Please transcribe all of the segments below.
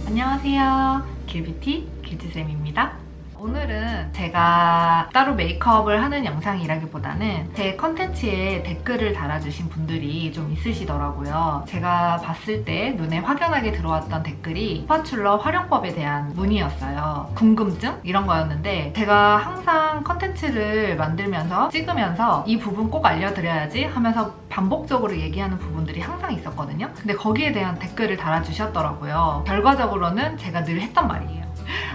안녕하세요. 길뷰티 길지쌤입니다. 오늘은 제가 따로 메이크업을 하는 영상이라기보다는 제 컨텐츠에 댓글을 달아주신 분들이 좀 있으시더라고요. 제가 봤을 때 눈에 확연하게 들어왔던 댓글이 스파츌러 활용법에 대한 문의였어요. 궁금증? 이런 거였는데 제가 항상 컨텐츠를 만들면서 찍으면서 이 부분 꼭 알려드려야지 하면서 반복적으로 얘기하는 부분들이 항상 있었거든요. 근데 거기에 대한 댓글을 달아주셨더라고요. 결과적으로는 제가 늘 했던 말이에요.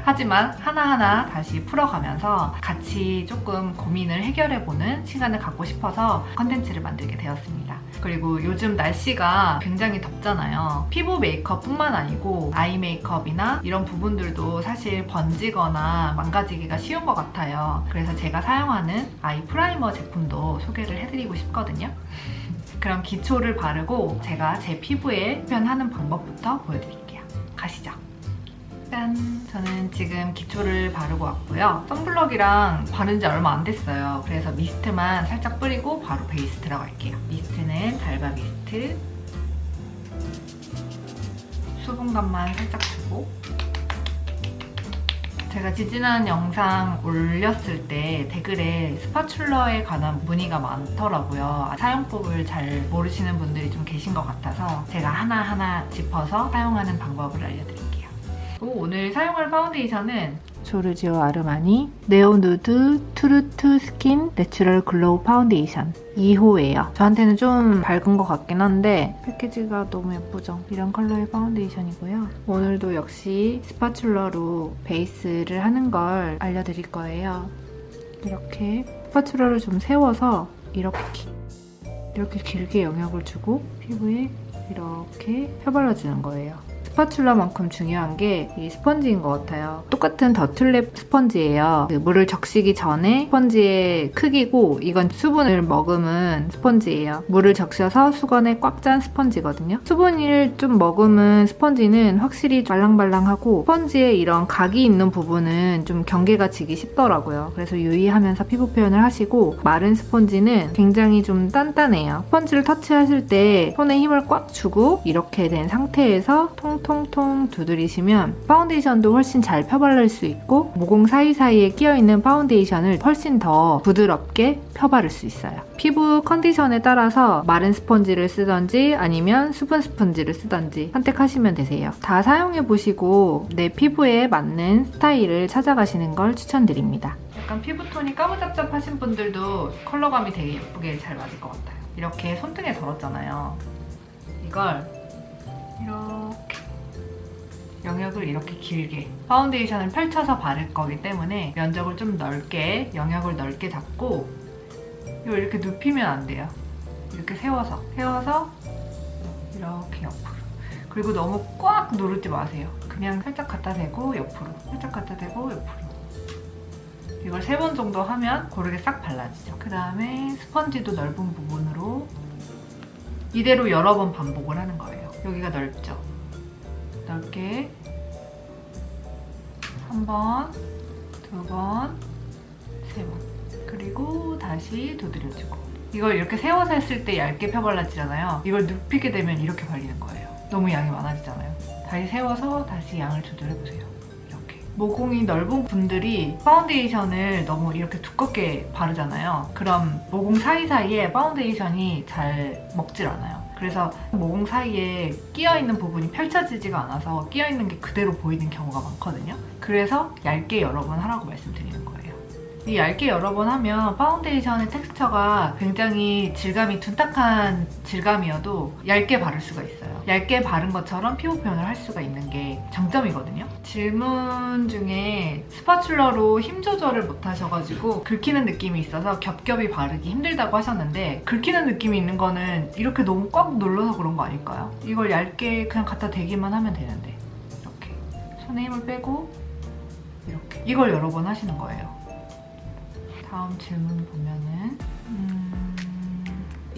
하지만 하나하나 다시 풀어가면서 같이 조금 고민을 해결해보는 시간을 갖고 싶어서 컨텐츠를 만들게 되었습니다. 그리고 요즘 날씨가 굉장히 덥잖아요. 피부 메이크업뿐만 아니고 아이 메이크업이나 이런 부분들도 사실 번지거나 망가지기가 쉬운 것 같아요. 그래서 제가 사용하는 아이 프라이머 제품도 소개를 해드리고 싶거든요. 그럼 기초를 바르고 제가 제 피부에 표현하는 방법부터 보여드릴게요. 가시죠. 짠! 저는 지금 기초를 바르고 왔고요. 선블럭이랑 바른 지 얼마 안 됐어요. 그래서 미스트만 살짝 뿌리고 바로 베이스 들어갈게요. 미스트는 달바 미스트. 수분감만 살짝 주고. 제가 지지난 영상 올렸을 때 댓글에 스파츌러에 관한 문의가 많더라고요. 사용법을 잘 모르시는 분들이 좀 계신 것 같아서 제가 하나하나 짚어서 사용하는 방법을 알려드릴게요. 오늘 사용할 파운데이션은 조르지오 아르마니 네오 누드 투르투 스킨 내추럴 글로우 파운데이션 2호예요. 저한테는 좀 밝은 것 같긴 한데 패키지가 너무 예쁘죠? 이런 컬러의 파운데이션이고요. 오늘도 역시 스파츌러로 베이스를 하는 걸 알려드릴 거예요. 이렇게 스파츌러를 좀 세워서 이렇게 길게 영역을 주고 피부에 이렇게 펴발라주는 거예요. 스파츌러만큼 중요한 게 이 스펀지인 것 같아요. 똑같은 더툴랩 스펀지예요. 물을 적시기 전에 스펀지의 크기고 이건 수분을 머금은 스펀지예요. 물을 적셔서 수건에 꽉 짠 스펀지거든요. 수분을 좀 머금은 스펀지는 확실히 말랑말랑하고 스펀지에 이런 각이 있는 부분은 좀 경계가 지기 쉽더라고요. 그래서 유의하면서 피부 표현을 하시고 마른 스펀지는 굉장히 좀 단단해요. 스펀지를 터치하실 때 손에 힘을 꽉 주고 이렇게 된 상태에서 통통 두드리시면 파운데이션도 훨씬 잘 펴바를 수 있고 모공 사이사이에 끼어있는 파운데이션을 훨씬 더 부드럽게 펴바를 수 있어요. 피부 컨디션에 따라서 마른 스펀지를 쓰던지 아니면 수분 스펀지를 쓰던지 선택하시면 되세요. 다 사용해보시고 내 피부에 맞는 스타일을 찾아가시는 걸 추천드립니다. 약간 피부톤이 까무잡잡하신 분들도 컬러감이 되게 예쁘게 잘 맞을 것 같아요. 이렇게 손등에 덜었잖아요. 이걸 이렇게 영역을 이렇게 길게 파운데이션을 펼쳐서 바를 거기 때문에 면적을 좀 넓게 영역을 넓게 잡고 이걸 이렇게 눕히면 안 돼요. 이렇게 세워서 이렇게 옆으로. 그리고 너무 꽉 누르지 마세요. 그냥 살짝 갖다 대고 옆으로, 살짝 갖다 대고 옆으로. 이걸 3번 정도 하면 고르게 싹 발라지죠. 그 다음에 스펀지도 넓은 부분으로 이대로 여러 번 반복을 하는 거예요. 여기가 넓죠? 넓게 3번, 2번, 3번 그리고 다시 두드려주고 이걸 이렇게 세워서 했을 때 얇게 펴발라지잖아요. 이걸 눕히게 되면 이렇게 발리는 거예요. 너무 양이 많아지잖아요. 다시 세워서 다시 양을 조절해보세요. 이렇게 모공이 넓은 분들이 파운데이션을 너무 이렇게 두껍게 바르잖아요. 그럼 모공 사이사이에 파운데이션이 잘 먹질 않아요. 그래서 모공 사이에 끼어있는 부분이 펼쳐지지가 않아서 끼어있는 게 그대로 보이는 경우가 많거든요. 그래서 얇게 여러 번 하라고 말씀드리는 거예요. 이 얇게 여러 번 하면 파운데이션의 텍스처가 굉장히 질감이 둔탁한 질감이어도 얇게 바를 수가 있어요. 얇게 바른 것처럼 피부 표현을 할 수가 있는 게 장점이거든요. 질문 중에 스파츌러로 힘 조절을 못 하셔가지고 긁히는 느낌이 있어서 겹겹이 바르기 힘들다고 하셨는데 긁히는 느낌이 있는 거는 이렇게 너무 꽉 눌러서 그런 거 아닐까요? 이걸 얇게 그냥 갖다 대기만 하면 되는데 이렇게 손에 힘을 빼고 이렇게 이걸 여러 번 하시는 거예요. 다음 질문 보면은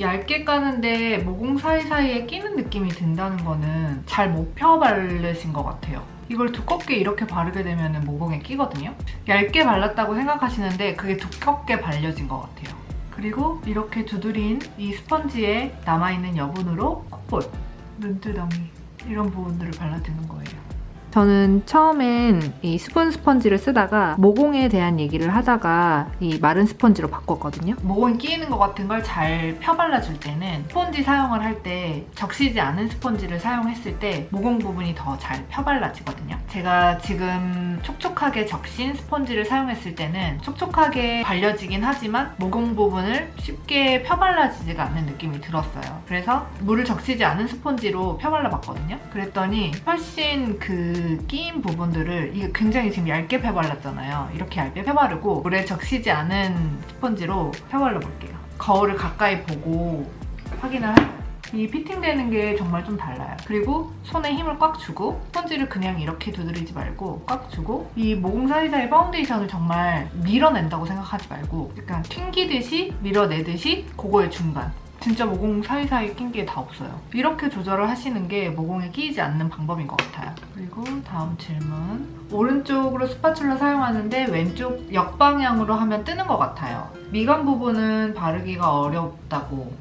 얇게 까는데 모공 사이사이에 끼는 느낌이 든다는 거는 잘 못 펴 바르신 것 같아요. 이걸 두껍게 이렇게 바르게 되면 모공에 끼거든요. 얇게 발랐다고 생각하시는데 그게 두껍게 발려진 것 같아요. 그리고 이렇게 두드린 이 스펀지에 남아있는 여분으로 콧볼, 눈두덩이 이런 부분들을 발라주는 거예요. 저는 처음엔 이 수분 스펀지를 쓰다가 모공에 대한 얘기를 하다가 이 마른 스펀지로 바꿨거든요. 모공이 끼이는 것 같은 걸 잘 펴발라줄 때는 스펀지 사용을 할 때 적시지 않은 스펀지를 사용했을 때 모공 부분이 더 잘 펴발라지거든요. 제가 지금 촉촉하게 적신 스펀지를 사용했을 때는 촉촉하게 발려지긴 하지만 모공 부분을 쉽게 펴발라지지가 않는 느낌이 들었어요. 그래서 물을 적시지 않은 스펀지로 펴발라봤거든요. 그랬더니 훨씬 그 끼인 부분들을, 이게 굉장히 지금 얇게 펴발랐잖아요. 이렇게 얇게 펴바르고 물에 적시지 않은 스펀지로 펴발라볼게요. 거울을 가까이 보고 확인을 할게요. 이 피팅되는 게 정말 좀 달라요. 그리고 손에 힘을 꽉 주고 스펀지를 그냥 이렇게 두드리지 말고 꽉 주고 이 모공 사이사이 파운데이션을 정말 밀어낸다고 생각하지 말고 약간 튕기듯이 밀어내듯이 그거의 중간. 진짜 모공 사이사이 낀 게 다 없어요. 이렇게 조절을 하시는 게 모공에 끼이지 않는 방법인 것 같아요. 그리고 다음 질문. 오른쪽으로 스파츌러 사용하는데 왼쪽 역방향으로 하면 뜨는 것 같아요. 미간 부분은 바르기가 어렵다고.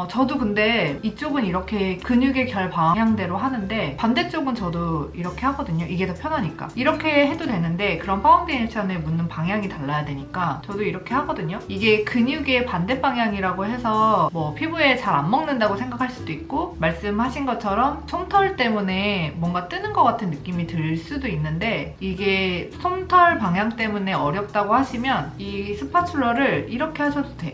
저도 근데 이쪽은 이렇게 근육의 결 방향대로 하는데 반대쪽은 저도 이렇게 하거든요. 이게 더 편하니까. 이렇게 해도 되는데 그런 파운데이션을 묻는 방향이 달라야 되니까 저도 이렇게 하거든요. 이게 근육의 반대 방향이라고 해서 뭐 피부에 잘 안 먹는다고 생각할 수도 있고 말씀하신 것처럼 솜털 때문에 뭔가 뜨는 것 같은 느낌이 들 수도 있는데 이게 솜털 방향 때문에 어렵다고 하시면 이 스파츌러를 이렇게 하셔도 돼요.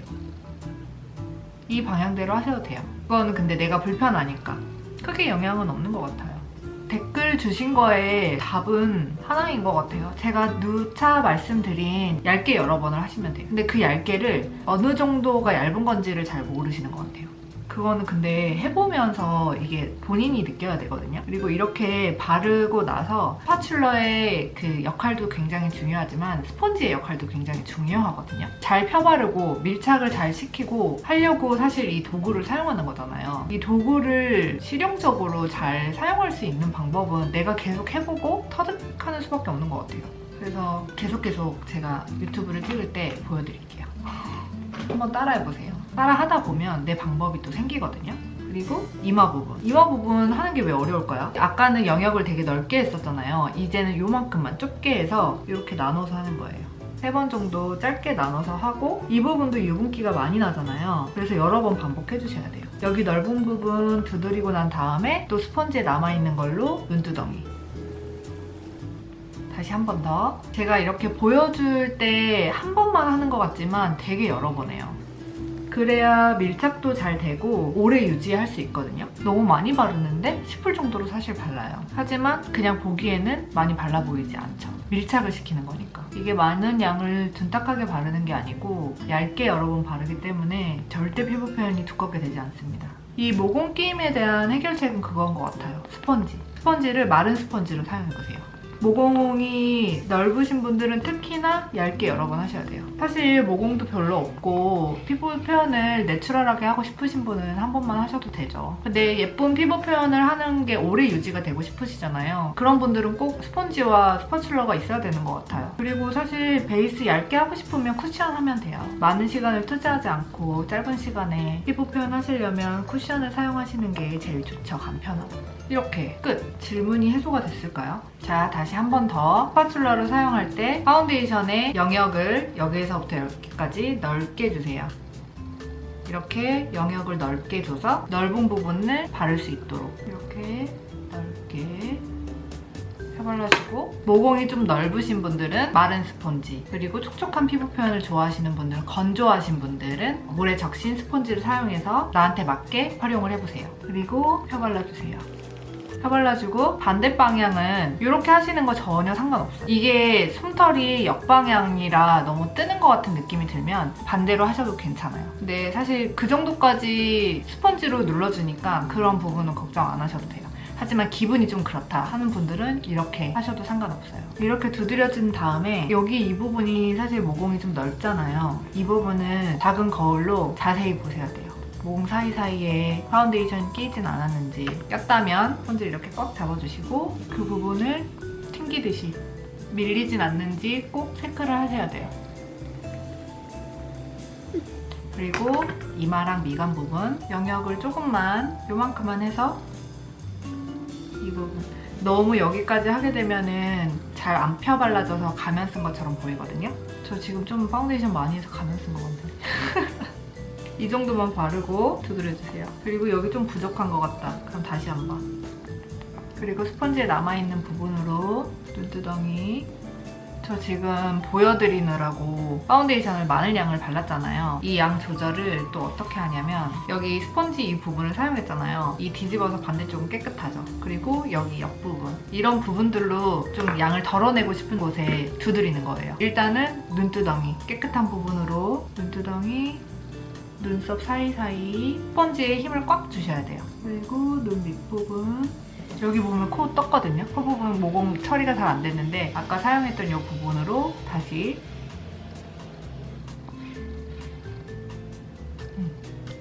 이 방향대로 하셔도 돼요. 그거는 근데 내가 불편하니까 크게 영향은 없는 것 같아요. 댓글 주신 거에 답은 하나인 것 같아요. 제가 누차 말씀드린 얇게 여러 번을 하시면 돼요. 근데 그 얇게를 어느 정도가 얇은 건지를 잘 모르시는 것 같아요. 그거는 근데 해보면서 이게 본인이 느껴야 되거든요. 그리고 이렇게 바르고 나서 스파츌러의 그 역할도 굉장히 중요하지만 스펀지의 역할도 굉장히 중요하거든요. 잘 펴바르고 밀착을 잘 시키고 하려고 사실 이 도구를 사용하는 거잖아요. 이 도구를 실용적으로 잘 사용할 수 있는 방법은 내가 계속 해보고 터득하는 수밖에 없는 것 같아요. 그래서 계속 제가 유튜브를 찍을 때 보여드릴게요. 한번 따라해보세요. 따라 하다 보면 내 방법이 또 생기거든요. 그리고 이마 부분 하는 게 왜 어려울까요? 아까는 영역을 되게 넓게 했었잖아요. 이제는 요만큼만 좁게 해서 이렇게 나눠서 하는 거예요. 3번 정도 짧게 나눠서 하고 이 부분도 유분기가 많이 나잖아요. 그래서 여러 번 반복해 주셔야 돼요. 여기 넓은 부분 두드리고 난 다음에 또 스펀지에 남아있는 걸로 눈두덩이. 다시 한 번 더. 제가 이렇게 보여줄 때 한 번만 하는 것 같지만 되게 여러 번 해요. 그래야 밀착도 잘 되고 오래 유지할 수 있거든요. 너무 많이 바르는데 싶을 정도로 사실 발라요. 하지만 그냥 보기에는 많이 발라 보이지 않죠. 밀착을 시키는 거니까. 이게 많은 양을 둔탁하게 바르는 게 아니고 얇게 여러 번 바르기 때문에 절대 피부 표현이 두껍게 되지 않습니다. 이 모공 끼임에 대한 해결책은 그건 것 같아요. 스펀지를 마른 스펀지로 사용해보세요. 모공이 넓으신 분들은 특히나 얇게 여러 번 하셔야 돼요. 사실 모공도 별로 없고 피부 표현을 내추럴하게 하고 싶으신 분은 한 번만 하셔도 되죠. 근데 예쁜 피부 표현을 하는 게 오래 유지가 되고 싶으시잖아요. 그런 분들은 꼭 스펀지와 스파츌러가 있어야 되는 것 같아요. 그리고 사실 베이스 얇게 하고 싶으면 쿠션 하면 돼요. 많은 시간을 투자하지 않고 짧은 시간에 피부 표현 하시려면 쿠션을 사용하시는 게 제일 좋죠. 간편하고. 이렇게 끝! 질문이 해소가 됐을까요? 자, 다시 한 번 더. 스파츌러를 사용할 때 파운데이션의 영역을 여기에서부터 여기까지 넓게 주세요. 이렇게 영역을 넓게 줘서 넓은 부분을 바를 수 있도록 이렇게 넓게 펴발라주고 모공이 좀 넓으신 분들은 마른 스펀지 그리고 촉촉한 피부 표현을 좋아하시는 분들은 건조하신 분들은 물에 적신 스펀지를 사용해서 나한테 맞게 활용을 해보세요. 그리고 펴발라주세요. 펴발라주고 반대 방향은 이렇게 하시는 거 전혀 상관없어요. 이게 솜털이 역방향이라 너무 뜨는 것 같은 느낌이 들면 반대로 하셔도 괜찮아요. 근데 사실 그 정도까지 스펀지로 눌러주니까 그런 부분은 걱정 안 하셔도 돼요. 하지만 기분이 좀 그렇다 하는 분들은 이렇게 하셔도 상관없어요. 이렇게 두드려준 다음에 여기 이 부분이 사실 모공이 좀 넓잖아요. 이 부분은 작은 거울로 자세히 보셔야 돼요. 모공 사이사이에 파운데이션이 끼진 않았는지 꼈다면 스펀지를 이렇게 꽉 잡아주시고 그 부분을 튕기듯이 밀리진 않는지 꼭 체크를 하셔야 돼요. 그리고 이마랑 미간 부분 영역을 조금만 요만큼만 해서 이 부분. 너무 여기까지 하게 되면은 잘 안 펴 발라져서 가면 쓴 것처럼 보이거든요. 저 지금 좀 파운데이션 많이 해서 가면 쓴 것 같은데. 이 정도만 바르고 두드려주세요. 그리고 여기 좀 부족한 것 같다. 그럼 다시 한번. 그리고 스펀지에 남아있는 부분으로 눈두덩이. 저 지금 보여드리느라고 파운데이션을 많은 양을 발랐잖아요. 이 양 조절을 또 어떻게 하냐면 여기 스펀지 이 부분을 사용했잖아요. 이 뒤집어서 반대쪽은 깨끗하죠. 그리고 여기 옆부분 이런 부분들로 좀 양을 덜어내고 싶은 곳에 두드리는 거예요. 일단은 눈두덩이 깨끗한 부분으로 눈두덩이 눈썹 사이사이 스펀지에 힘을 꽉 주셔야 돼요. 그리고 눈 밑부분 여기 보면 코 떴거든요. 코 부분 모공 처리가 잘 안 됐는데 아까 사용했던 이 부분으로 다시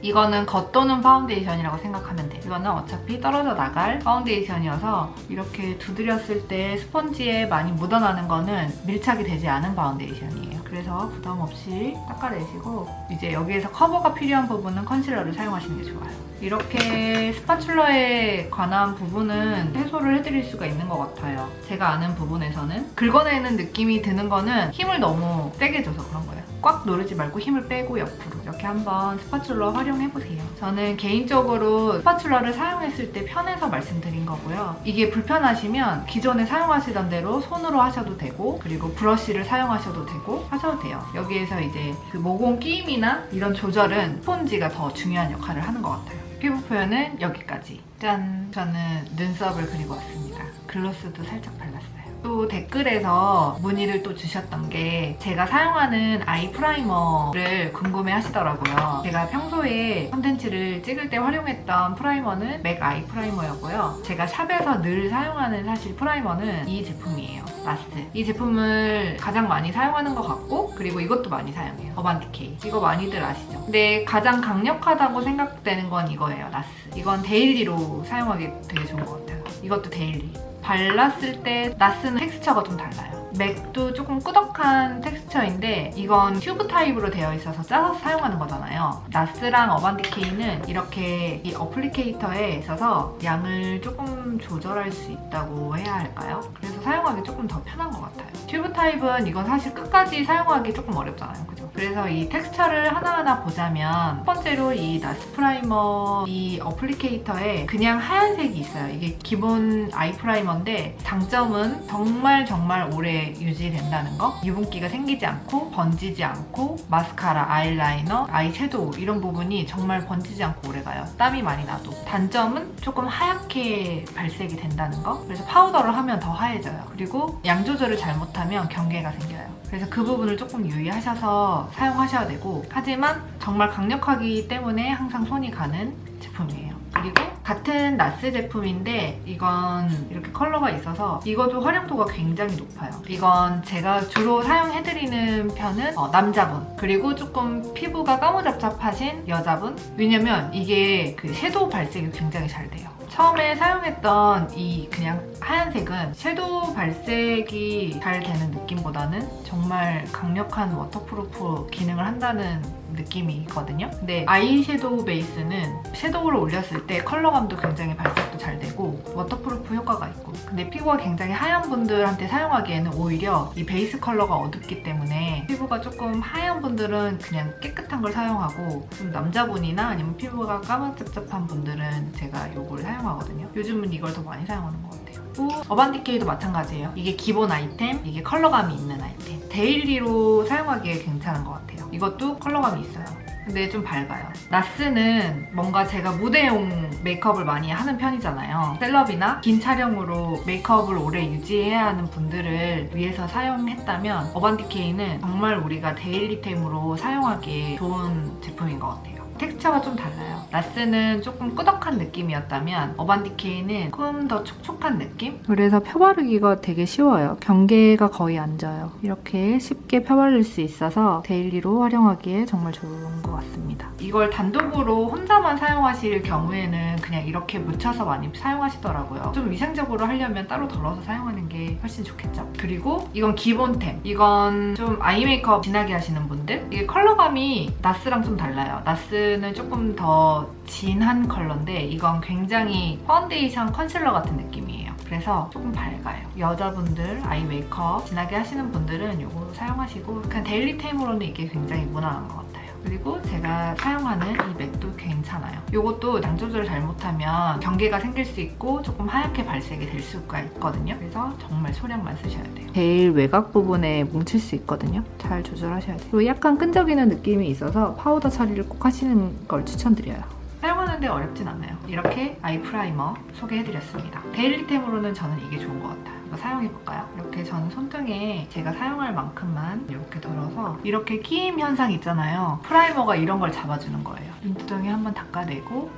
이거는 겉도는 파운데이션이라고 생각하면 돼요. 이거는 어차피 떨어져 나갈 파운데이션이어서 이렇게 두드렸을 때 스펀지에 많이 묻어나는 거는 밀착이 되지 않은 파운데이션이에요. 그래서 부담 없이 닦아내시고 이제 여기에서 커버가 필요한 부분은 컨실러를 사용하시는 게 좋아요. 이렇게 스파츌러에 관한 부분은 해소를 해드릴 수가 있는 것 같아요. 제가 아는 부분에서는 긁어내는 느낌이 드는 거는 힘을 너무 세게 줘서 그런 거예요. 꽉 누르지 말고 힘을 빼고 옆으로 이렇게 한번 스파츌러 활용해보세요. 저는 개인적으로 스파츌러를 사용했을 때 편해서 말씀드린 거고요. 이게 불편하시면 기존에 사용하시던 대로 손으로 하셔도 되고 그리고 브러쉬를 사용하셔도 되고 하셔도 돼요. 여기에서 이제 그 모공 끼임이나 이런 조절은 스폰지가 더 중요한 역할을 하는 것 같아요. 피부 표현은 여기까지. 짠! 저는 눈썹을 그리고 왔습니다. 글로스도 살짝 발랐어요. 또 댓글에서 문의를 또 주셨던 게 제가 사용하는 아이 프라이머를 궁금해 하시더라고요. 제가 평소에 콘텐츠를 찍을 때 활용했던 프라이머는 맥 아이 프라이머였고요. 제가 샵에서 늘 사용하는 사실 프라이머는 이 제품이에요. 나스. 이 제품을 가장 많이 사용하는 것 같고 그리고 이것도 많이 사용해요. 어반디케이. 이거 많이들 아시죠? 근데 가장 강력하다고 생각되는 건 이거예요. 나스. 이건 데일리로 사용하기 되게 좋은 것 같아요. 이것도 데일리. 발랐을 때 나스는 텍스처가 좀 달라요. 맥도 조금 꾸덕한 텍스처인데 이건 튜브 타입으로 되어 있어서 짜서 사용하는 거잖아요. 나스랑 어반디케이는 이렇게 이 어플리케이터에 있어서 양을 조금 조절할 수 있다고 해야 할까요? 그래서 사용하기 조금 더 편한 것 같아요. 튜브 타입은 이건 사실 끝까지 사용하기 조금 어렵잖아요. 그죠? 그래서 이 텍스처를 하나하나 보자면 첫 번째로 이 나스 프라이머 이 어플리케이터에 그냥 하얀색이 있어요. 이게 기본 아이 프라이머인데 장점은 정말 오래 유지된다는 거. 유분기가 생기지 않고 번지지 않고 마스카라, 아이라이너, 아이섀도우 이런 부분이 정말 번지지 않고 오래가요. 땀이 많이 나도. 단점은 조금 하얗게 발색이 된다는 거. 그래서 파우더를 하면 더 하얘져요. 그리고 양 조절을 잘못하면 경계가 생겨요. 그래서 그 부분을 조금 유의하셔서 사용하셔야 되고 하지만 정말 강력하기 때문에 항상 손이 가는 제품이에요. 그리고 같은 나스 제품인데 이건 이렇게 컬러가 있어서 이것도 활용도가 굉장히 높아요. 이건 제가 주로 사용해드리는 편은 남자분 그리고 조금 피부가 까무잡잡하신 여자분. 왜냐면 이게 그 섀도우 발색이 굉장히 잘 돼요. 처음에 사용했던 이 그냥 하얀색은 섀도우 발색이 잘 되는 느낌보다는 정말 강력한 워터프루프 기능을 한다는 느낌이 있거든요. 근데 아이섀도우 베이스는 섀도우를 올렸을 때 컬러감도 굉장히 발색도 잘 되고 워터프루프 효과가 있고 근데 피부가 굉장히 하얀 분들한테 사용하기에는 오히려 이 베이스 컬러가 어둡기 때문에 피부가 조금 하얀 분들은 그냥 깨끗한 걸 사용하고 좀 남자분이나 아니면 피부가 까무잡잡한 분들은 제가 이걸 사용하거든요. 요즘은 이걸 더 많이 사용하는 것 같아요. 또 어반디케이도 마찬가지예요. 이게 기본 아이템, 이게 컬러감이 있는 아이템. 데일리로 사용하기에 괜찮은 것 같아요. 이것도 컬러감이 있어요. 근데 좀 밝아요. 나스는 뭔가 제가 무대용 메이크업을 많이 하는 편이잖아요. 셀럽이나 긴 촬영으로 메이크업을 오래 유지해야 하는 분들을 위해서 사용했다면 어반디케이는 정말 우리가 데일리템으로 사용하기에 좋은 제품인 것 같아요. 텍스처가 좀 달라요. 나스는 조금 꾸덕한 느낌이었다면 어반디케이는 조금 더 촉촉한 느낌? 그래서 펴바르기가 되게 쉬워요. 경계가 거의 안 져요. 이렇게 쉽게 펴바를 수 있어서 데일리로 활용하기에 정말 좋은 것 같습니다. 이걸 단독으로 혼자만 사용하실 경우에는 그냥 이렇게 묻혀서 많이 사용하시더라고요. 좀 위생적으로 하려면 따로 덜어서 사용하는 게 훨씬 좋겠죠? 그리고 이건 기본템. 이건 좀 아이 메이크업 진하게 하시는 분들? 이게 컬러감이 나스랑 좀 달라요. 나스는 조금 더 진한 컬러인데 이건 굉장히 파운데이션 컨실러 같은 느낌이에요. 그래서 조금 밝아요. 여자분들 아이 메이크업 진하게 하시는 분들은 이거 사용하시고 그냥 데일리템으로는 이게 굉장히 무난한 것 같아요. 그리고 제가 사용하는 이 맥도 괜찮아요. 이것도 양 조절을 잘못하면 경계가 생길 수 있고 조금 하얗게 발색이 될 수가 있거든요. 그래서 정말 소량만 쓰셔야 돼요. 제일 외곽 부분에 뭉칠 수 있거든요. 잘 조절하셔야 돼요. 그리고 약간 끈적이는 느낌이 있어서 파우더 처리를 꼭 하시는 걸 추천드려요. 사용하는데 어렵진 않아요. 이렇게 아이 프라이머 소개해드렸습니다. 데일리템으로는 저는 이게 좋은 것 같아요. 이거 사용해볼까요? 이렇게 저는 손등에 제가 사용할 만큼만 이렇게 덜어서 이렇게 끼임 현상 있잖아요. 프라이머가 이런 걸 잡아주는 거예요. 눈두덩이 한번 닦아내고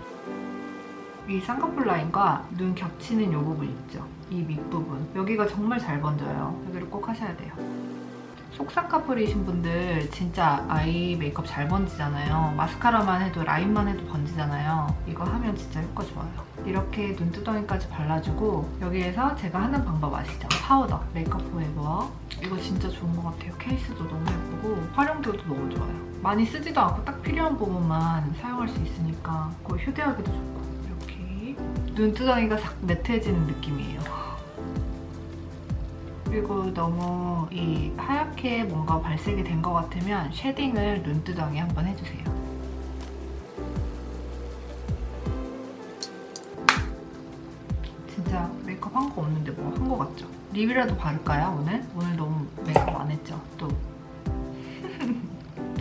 이 쌍꺼풀 라인과 눈 겹치는 이 부분 있죠? 이 밑부분. 여기가 정말 잘 번져요. 여기를 꼭 하셔야 돼요. 속쌍꺼풀이신 분들 진짜 아이 메이크업 잘 번지잖아요. 마스카라만 해도 라인만 해도 번지잖아요. 이거 하면 진짜 효과 좋아요. 이렇게 눈두덩이까지 발라주고 여기에서 제가 하는 방법 아시죠? 파우더, 메이크업 포에버. 이거 진짜 좋은 것 같아요. 케이스도 너무 예쁘고 활용도도 너무 좋아요. 많이 쓰지도 않고 딱 필요한 부분만 사용할 수 있으니까 그거 휴대하기도 좋고 이렇게 눈두덩이가 싹 매트해지는 느낌이에요. 그리고 너무 이 하얗게 뭔가 발색이 된 것 같으면 쉐딩을 눈두덩이에 한번 해주세요. 진짜 메이크업 한 거 없는데 뭐 한 거 같죠? 립이라도 바를까요 오늘? 오늘 너무 메이크업 안 했죠? 또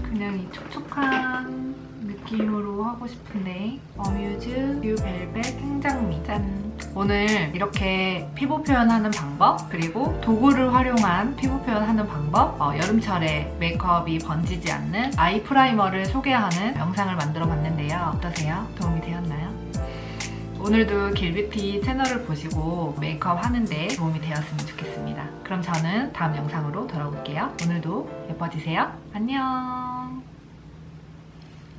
그냥 이 촉촉한 느낌으로 하고 싶은데 어뮤즈 뷰 벨벳 생장미 짠! 오늘 이렇게 피부 표현하는 방법 그리고 도구를 활용한 피부 표현하는 방법 여름철에 메이크업이 번지지 않는 아이 프라이머를 소개하는 영상을 만들어 봤는데요. 어떠세요? 도움이 되었나요? 오늘도 길뷰티 채널을 보시고 메이크업 하는데 도움이 되었으면 좋겠습니다. 그럼 저는 다음 영상으로 돌아올게요. 오늘도 예뻐지세요. 안녕!